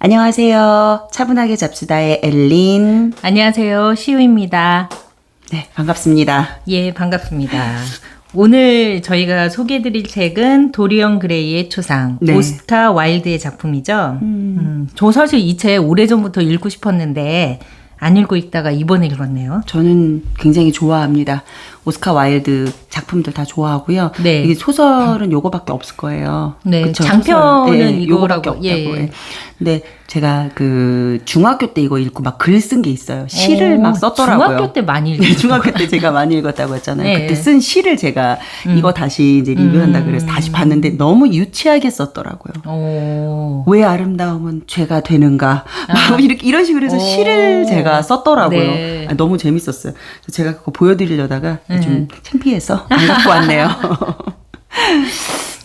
안녕하세요. 차분하게 잡수다의 엘린. 안녕하세요. 시우입니다. 네, 반갑습니다. 예, 반갑습니다. 오늘 저희가 소개해드릴 책은 도리언 그레이의 초상, 네. 오스카 와일드의 작품이죠. 저 사실 이 책 오래전부터 읽고 싶었는데 안 읽고 있다가 이번에 읽었네요. 저는 굉장히 좋아합니다. 오스카 와일드 작품들 다 좋아하고요. 네. 이 소설은 요거밖에 없을 거예요. 네, 그쵸? 장편은 네, 요거밖에 이거라고. 없다고. 예. 근데 제가 그 중학교 때 이거 읽고 막 글 쓴 게 있어요. 시를 막 썼더라고요. 중학교 때 많이 네, 읽었어요. 중학교 때 제가 많이 읽었다고 했잖아요. 네. 그때 쓴 시를 제가 이거 다시 이제 리뷰한다 그래서 다시 봤는데 너무 유치하게 썼더라고요. 오. 왜 아름다움은 죄가 되는가? 막 이렇게 이런 식으로 해서 시를 제가 썼더라고요. 네. 너무 재밌었어요. 제가 그거 보여드리려다가 좀 창피해서 안 갖고 왔네요.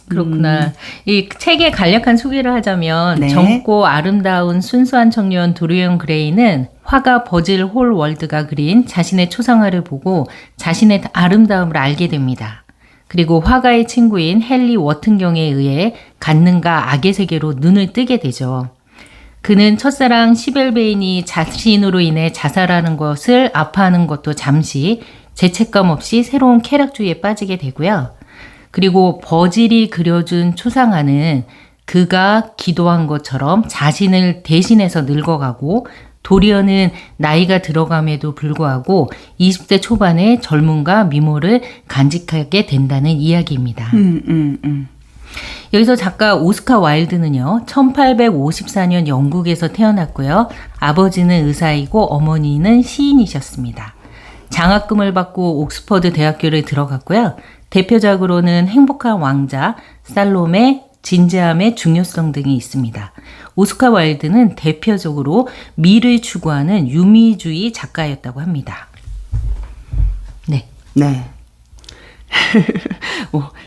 그렇구나. 이 책의 간략한 소개를 하자면 네. 젊고 아름다운 순수한 청년 도리언 그레이는 화가 버질 홀월드가 그린 자신의 초상화를 보고 자신의 아름다움을 알게 됩니다. 그리고 화가의 친구인 헨리 워튼경에 의해 갖는가 악의 세계로 눈을 뜨게 되죠. 그는 첫사랑 시벨베인이 자신으로 인해 자살하는 것을 아파하는 것도 잠시 죄책감 없이 새로운 쾌락주의에 빠지게 되고요. 그리고 버질이 그려준 초상화는 그가 기도한 것처럼 자신을 대신해서 늙어가고 도리언은 나이가 들어감에도 불구하고 20대 초반의 젊음과 미모를 간직하게 된다는 이야기입니다. 여기서 작가 오스카 와일드는요, 1854년 영국에서 태어났고요. 아버지는 의사이고 어머니는 시인이셨습니다. 장학금을 받고 옥스퍼드 대학교를 들어갔고요. 대표작으로는 행복한 왕자, 살롬의 진지함의 중요성 등이 있습니다. 오스카 와일드는 대표적으로 미를 추구하는 유미주의 작가였다고 합니다. 네. 네.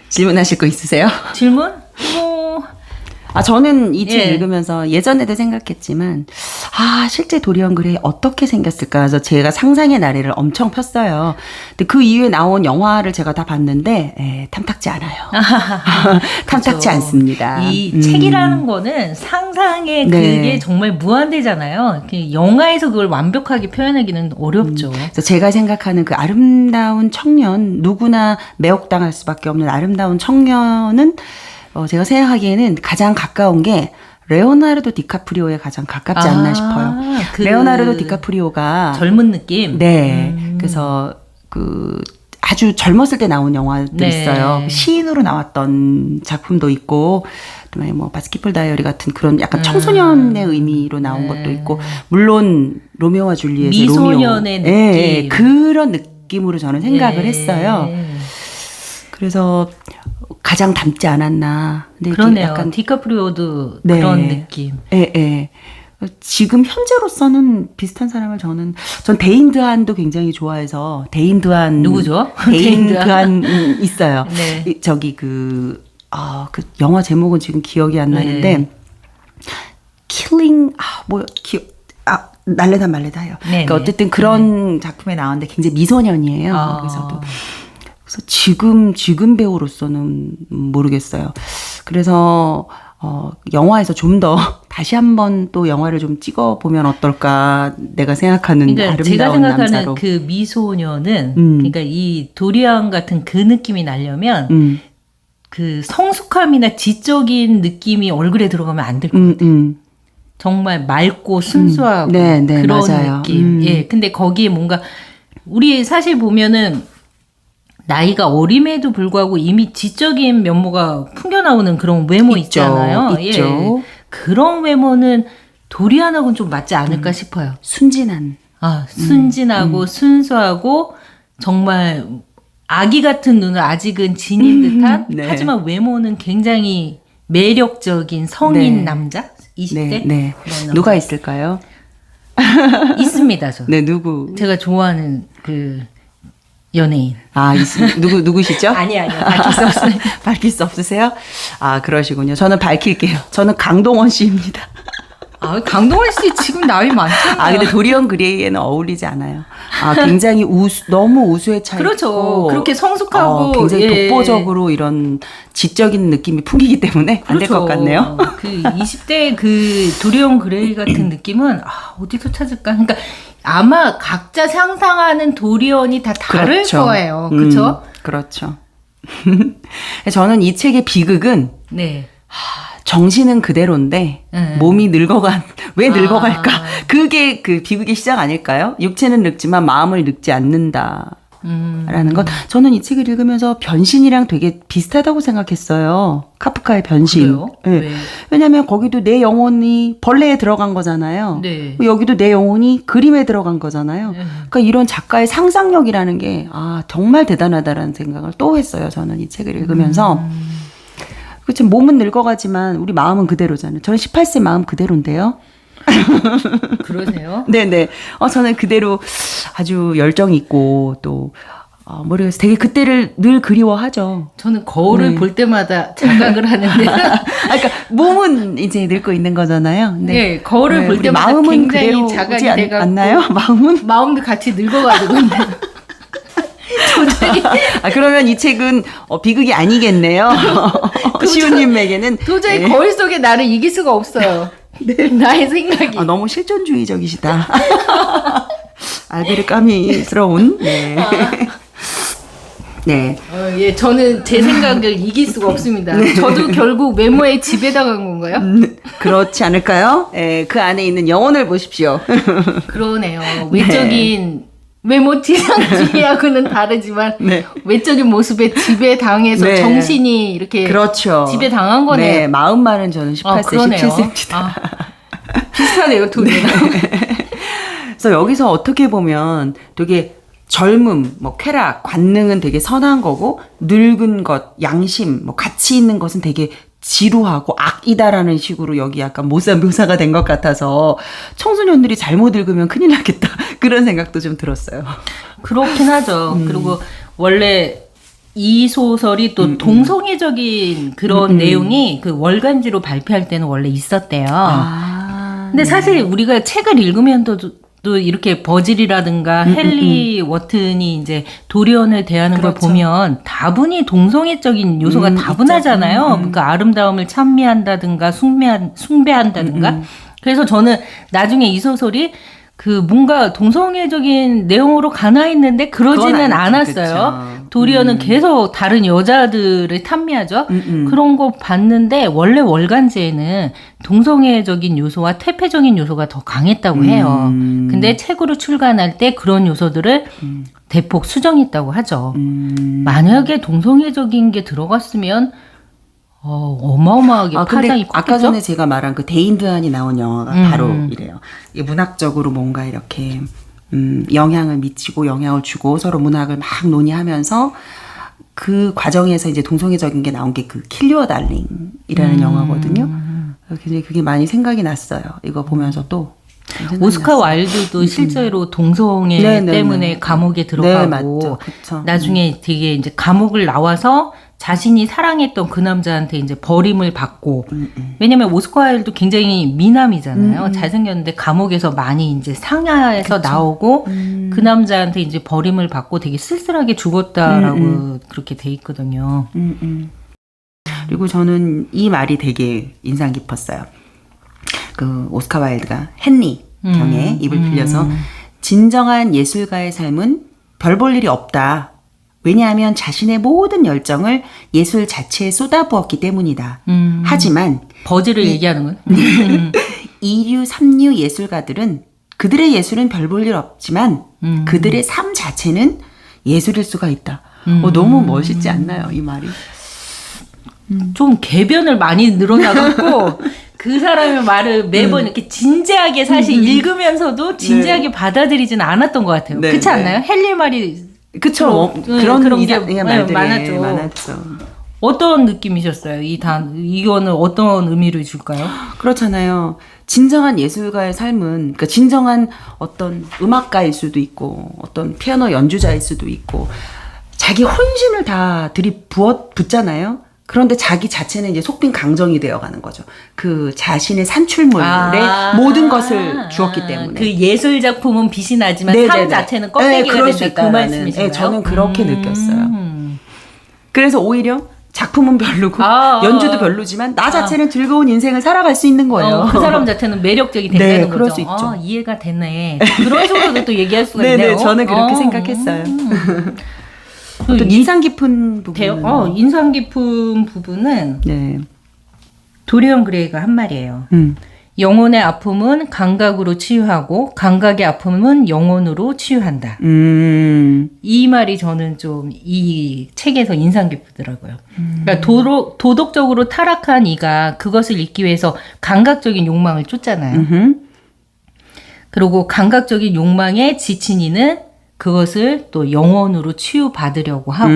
질문하실 거 있으세요? 질문? 저는 이 책 예. 읽으면서 예전에도 생각했지만, 실제 도리언 그레이 어떻게 생겼을까 해서 제가 상상의 나래를 엄청 폈어요. 근데 그 이후에 나온 영화를 제가 다 봤는데, 탐탁지 않아요. 탐탁지 그렇죠. 않습니다. 이 책이라는 거는 상상의 네. 그게 정말 무한대잖아요. 영화에서 그걸 완벽하게 표현하기는 어렵죠. 그래서 제가 생각하는 그 아름다운 청년, 누구나 매혹당할 수밖에 없는 아름다운 청년은 제가 생각하기에는 가장 가까운 게 레오나르도 디카프리오에 가장 가깝지 않나 싶어요. 레오나르도 디카프리오가 젊은 느낌. 네. 그래서 그 아주 젊었을 때 나온 영화도 네. 있어요. 시인으로 나왔던 작품도 있고, 그다음에 뭐 바스키풀 다이어리 같은 그런 약간 청소년의 의미로 나온 것도 있고, 물론 로미오와 줄리엣의 미소년의 로미오. 느낌. 그런 느낌으로 저는 생각을 했어요. 그래서 가장 닮지 않았나. 근데 그러네요. 약간 디카프리오도 네. 그런 느낌. 예. 지금 현재로서는 비슷한 사람을 전 데인드한도 굉장히 좋아해서 데인드한 누구죠? 데인드한 있어요. 네. 저기 그 영화 제목은 지금 기억이 안 나는데 킬링 날래다 말래다요. 그러니까 어쨌든 그런 작품에 나왔는데 굉장히 미소년이에요. 그래서 지금 배우로서는 모르겠어요. 그래서 영화에서 좀 더 다시 한번 또 영화를 좀 찍어보면 어떨까 내가 생각하는 그러니까 아름다운 제가 생각하는 남자로. 그 미소년은 그러니까 이 도리언 같은 그 느낌이 나려면 그 성숙함이나 지적인 느낌이 얼굴에 들어가면 안 될 것 같아요. 정말 맑고 순수하고 네, 그런 맞아요. 느낌. 예, 근데 거기에 뭔가 우리 사실 보면은 나이가 어림에도 불구하고 이미 지적인 면모가 풍겨나오는 그런 외모 있잖아요. 있죠. 예. 그런 외모는 도리안하고는 좀 맞지 않을까 싶어요. 순진한. 순진하고 순수하고 정말 아기 같은 눈을 아직은 지닌 듯한 네. 하지만 외모는 굉장히 매력적인 성인 네. 남자? 20대? 네. 그런 남자. 누가 있을까요? 있습니다, 저. 네, 누구? 제가 좋아하는 그 연예인. 누구시죠? 아니요. 밝힐 수 없어요. 밝힐 수 없으세요? 그러시군요. 저는 밝힐게요. 저는 강동원 씨입니다. 아, 강동원 씨 지금 나이 많잖아요. 아, 근데 도리언 그레이에는 어울리지 않아요. 아, 굉장히 너무 우수에 차 그렇죠. 있고. 그렇게 성숙하고. 굉장히 예. 독보적으로 이런 지적인 느낌이 풍기기 때문에 안 될 것 그렇죠. 같네요. 그 20대 그 도리언 그레이 같은 느낌은 어디서 찾을까? 그러니까 아마 각자 상상하는 도리언이 다 다를 그렇죠. 거예요. 그렇죠? 그렇죠. 저는 이 책의 비극은 네. 정신은 그대로인데 몸이 왜 늙어갈까? 그게 그 비극의 시작 아닐까요? 육체는 늙지만 마음을 늙지 않는다. 라는 건 저는 이 책을 읽으면서 변신이랑 되게 비슷하다고 생각했어요. 카프카의 변신. 그래요? 네. 왜? 왜냐하면 거기도 내 영혼이 벌레에 들어간 거잖아요. 네. 여기도 내 영혼이 그림에 들어간 거잖아요. 그러니까 이런 작가의 상상력이라는 게 정말 대단하다라는 생각을 또 했어요. 저는 이 책을 읽으면서. 그렇죠. 몸은 늙어가지만 우리 마음은 그대로잖아요. 저는 18세 마음 그대로인데요. 그러세요? 네네. 저는 그대로 아주 열정 있고 또 모르겠어요. 되게 그때를 늘 그리워하죠. 저는 거울을 볼 때마다 자각을 하는데. 그러니까 몸은 이제 늙고 있는 거잖아요. 네, 거울을 볼 때마다 마음은 굉장히 자각이 돼가지고. 않나요? 마음도 같이 늙어가지고. 도저히. 그러면 이 책은 비극이 아니겠네요. 시우님에게는. 도저히 거울 속에 나를 이길 수가 없어요. 네. 나의 생각이. 너무 실존주의적이시다. 알베르 까미스러운. 네. 네. 예, 저는 제 생각을 이길 수가 없습니다. 네. 저도 결국 외모에 지배당한 건가요? 그렇지 않을까요? 네, 그 안에 있는 영혼을 보십시오. 그러네요. 외적인 외모 지상주의하고는 다르지만 네. 외적인 모습에 지배당해서 네. 정신이 이렇게 그렇죠. 지배당한 거네요. 네, 마음만은 저는 18세, 그러네요. 17세입니다. 비슷하네요, 둘이. 그래서 여기서 어떻게 보면 되게 젊음, 쾌락, 관능은 되게 선한 거고 늙은 것, 양심, 가치 있는 것은 되게 지루하고 악이다라는 식으로 여기 약간 묘사가 된 것 같아서 청소년들이 잘못 읽으면 큰일 나겠다 그런 생각도 좀 들었어요. 그렇긴 하죠. 그리고 원래 이 소설이 또 동성애적인 그런 내용이 그 월간지로 발표할 때는 원래 있었대요. 근데 사실 우리가 책을 읽으면 또 이렇게 버질이라든가 헨리 워튼이 이제 도리언을 대하는 걸 그렇죠. 보면 다분히 동성애적인 요소가 다분하잖아요. 그러니까 아름다움을 찬미한다든가 숭배한다든가. 그래서 저는 나중에 이 소설이 그 뭔가 동성애적인 내용으로 가나 했는데 그러지는 않았어요. 그쵸. 도리언은 계속 다른 여자들을 탐미하죠. 그런 거 봤는데 원래 월간지에는 동성애적인 요소와 퇴폐적인 요소가 더 강했다고 해요. 근데 책으로 출간할 때 그런 요소들을 대폭 수정했다고 하죠. 만약에 동성애적인 게 들어갔으면 어마어마하게 파장이 컸겠죠? 아까 전에 제가 말한 그 데인드한이 나온 영화가 바로 이래요. 이게 문학적으로 뭔가 이렇게 영향을 미치고 영향을 주고 서로 문학을 막 논의하면서 그 과정에서 이제 동성애적인 게 나온 게 그 킬 유어 달링이라는 영화거든요. 굉장히 그게 많이 생각이 났어요. 이거 보면서 또. 오스카 와일드도 실제로 동성애 때문에 감옥에 들어가고 나중에 되게 이제 감옥을 나와서 자신이 사랑했던 그 남자한테 이제 버림을 받고 왜냐면 오스카 와일드도 굉장히 미남이잖아요. 잘생겼는데 감옥에서 많이 이제 상하에서 나오고 그 남자한테 이제 버림을 받고 되게 쓸쓸하게 죽었다라고 그렇게 돼 있거든요. 그리고 저는 이 말이 되게 인상 깊었어요. 그 오스카 와일드가 헨리 경에 입을 빌려서 진정한 예술가의 삶은 별 볼 일이 없다. 왜냐하면 자신의 모든 열정을 예술 자체에 쏟아부었기 때문이다. 하지만 버즈를 얘기하는 건? 이류, 삼류 예술가들은 그들의 예술은 별 볼 일 없지만 그들의 삶 자체는 예술일 수가 있다. 너무 멋있지 않나요, 이 말이? 좀 개변을 많이 늘어나갖고 그 사람의 말을 매번 이렇게 진지하게 사실 읽으면서도 진지하게 받아들이지는 않았던 것 같아요. 네, 그렇지 네. 않나요? 헨리 말이 그쵸. 그런 게 말들이 많았죠. 어떤 느낌이셨어요? 이거는 어떤 의미를 줄까요? 그렇잖아요. 진정한 예술가의 삶은, 그러니까 진정한 어떤 음악가일 수도 있고, 어떤 피아노 연주자일 수도 있고, 자기 혼신을 다 들이붓잖아요. 그런데 자기 자체는 이제 속빈 강정이 되어가는 거죠. 그 자신의 산출물에 모든 것을 주었기 때문에. 그 예술 작품은 빛이 나지만 네네네. 삶 자체는 껍데기가 그럴 수 된다. 그 있다라는, 말씀이신가요? 저는 그렇게 느꼈어요. 그래서 오히려 작품은 별로고 연주도 별로지만 나 자체는 즐거운 인생을 살아갈 수 있는 거예요. 그 사람 자체는 매력적이 된다는 거죠. 그럴 수 있죠. 이해가 됐네. 그런 식으로도 또 얘기할 수가 네네, 있네요. 저는 그렇게 생각했어요. 또 인상 깊은 부분은 인상 깊은 부분은 네. 도리언 그레이가 한 말이에요. 영혼의 아픔은 감각으로 치유하고 감각의 아픔은 영혼으로 치유한다. 이 말이 저는 좀 이 책에서 인상 깊더라고요. 그러니까 도덕적으로 타락한 이가 그것을 잊기 위해서 감각적인 욕망을 쫓잖아요. 그리고 감각적인 욕망에 지친 이는 그것을 또 영혼으로 치유받으려고 하고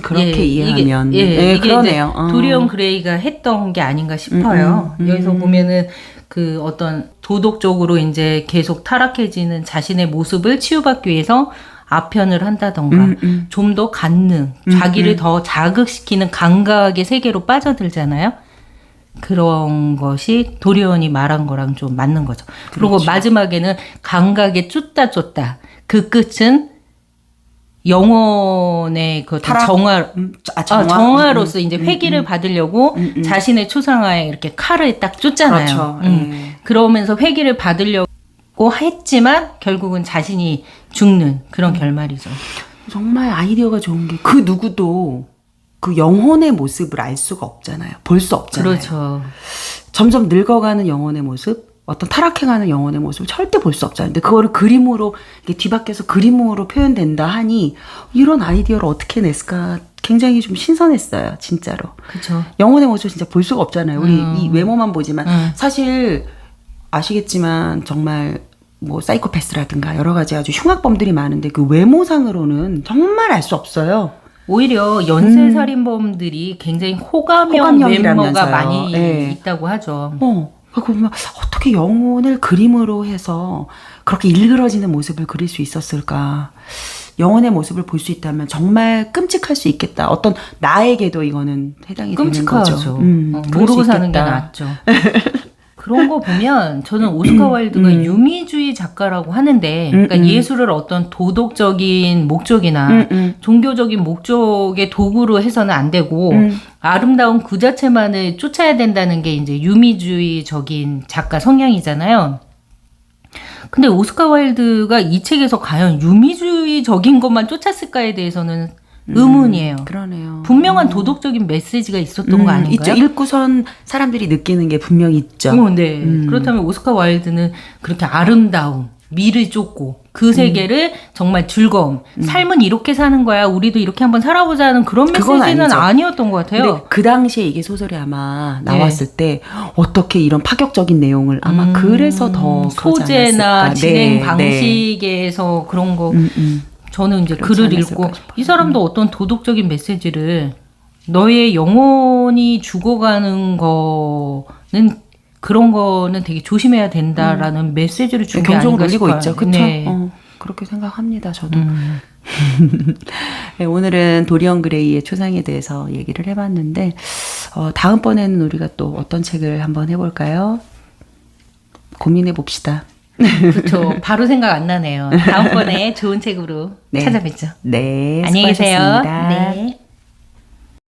그렇게 이해하면 이게 그러네요. 도리언 그레이가 했던 게 아닌가 싶어요. 여기서 보면은 그 어떤 도덕적으로 이제 계속 타락해지는 자신의 모습을 치유받기 위해서 아편을 한다던가 좀 더 갖는 자기를 더 자극시키는 감각의 세계로 빠져들잖아요. 그런 것이 도리언이 말한 거랑 좀 맞는 거죠. 그리고 그렇죠. 마지막에는 감각에 쫓다 그 끝은 영혼의 그 정화로서 이제 회귀를 받으려고 자신의 초상화에 이렇게 칼을 딱 쫓잖아요. 그렇죠. 그러면서 회귀를 받으려고 했지만 결국은 자신이 죽는 그런 결말이죠. 정말 아이디어가 좋은 게 그 누구도 그 영혼의 모습을 알 수가 없잖아요. 볼 수 없잖아요. 그렇죠. 점점 늙어가는 영혼의 모습, 어떤 타락해가는 영혼의 모습을 절대 볼 수 없잖아요. 근데 그거를 그림으로 이게 뒤바뀌어서 그림으로 표현된다 하니 이런 아이디어를 어떻게 냈을까 굉장히 좀 신선했어요. 진짜로. 그렇죠. 영혼의 모습을 진짜 볼 수가 없잖아요. 우리 이 외모만 보지만 사실 아시겠지만 정말 뭐 사이코패스라든가 여러 가지 아주 흉악범들이 많은데 그 외모상으로는 정말 알 수 없어요. 오히려 연쇄살인범들이 굉장히 호감형 외모가 많이 있다고 하죠. 그거 보면 어떻게 영혼을 그림으로 해서 그렇게 일그러지는 모습을 그릴 수 있었을까? 영혼의 모습을 볼 수 있다면 정말 끔찍할 수 있겠다. 어떤 나에게도 이거는 해당이 되는 거죠. 모르고 사는 게 낫죠. 그런 거 보면 저는 오스카 와일드가 유미주의 작가라고 하는데 그러니까 예술을 어떤 도덕적인 목적이나 종교적인 목적의 도구로 해서는 안 되고 아름다운 그 자체만을 쫓아야 된다는 게 이제 유미주의적인 작가 성향이잖아요. 근데 오스카 와일드가 이 책에서 과연 유미주의적인 것만 쫓았을까에 대해서는 의문이에요. 그러네요. 분명한 도덕적인 메시지가 있었던 거 아닌가요? 있죠. 읽고선 사람들이 느끼는 게 분명히 있죠. 네. 그렇다면 오스카 와일드는 그렇게 아름다움, 미를 쫓고 그 세계를 정말 즐거움, 삶은 이렇게 사는 거야. 우리도 이렇게 한번 살아보자는 그런 메시지는 아니었던 것 같아요. 근데 그 당시에 이게 소설이 아마 나왔을 때 어떻게 이런 파격적인 내용을 아마 그래서 더 소재나 진행 방식에서 그런 거 저는 이제 글을 읽고 이 사람도 어떤 도덕적인 메시지를 너의 영혼이 죽어가는 거는 그런 거는 되게 조심해야 된다라는 메시지를 준 게 아닌가 싶어요. 경종을 울리고 있죠. 그렇죠? 네. 그렇게 생각합니다. 저도. 네, 오늘은 도리언 그레이의 초상에 대해서 얘기를 해봤는데 다음번에는 우리가 또 어떤 책을 한번 해볼까요? 고민해 봅시다. 그렇죠. 바로 생각 안 나네요. 다음번에 좋은 책으로 찾아뵙죠. 네, 안녕히 계세요. 수고하셨습니다. 네.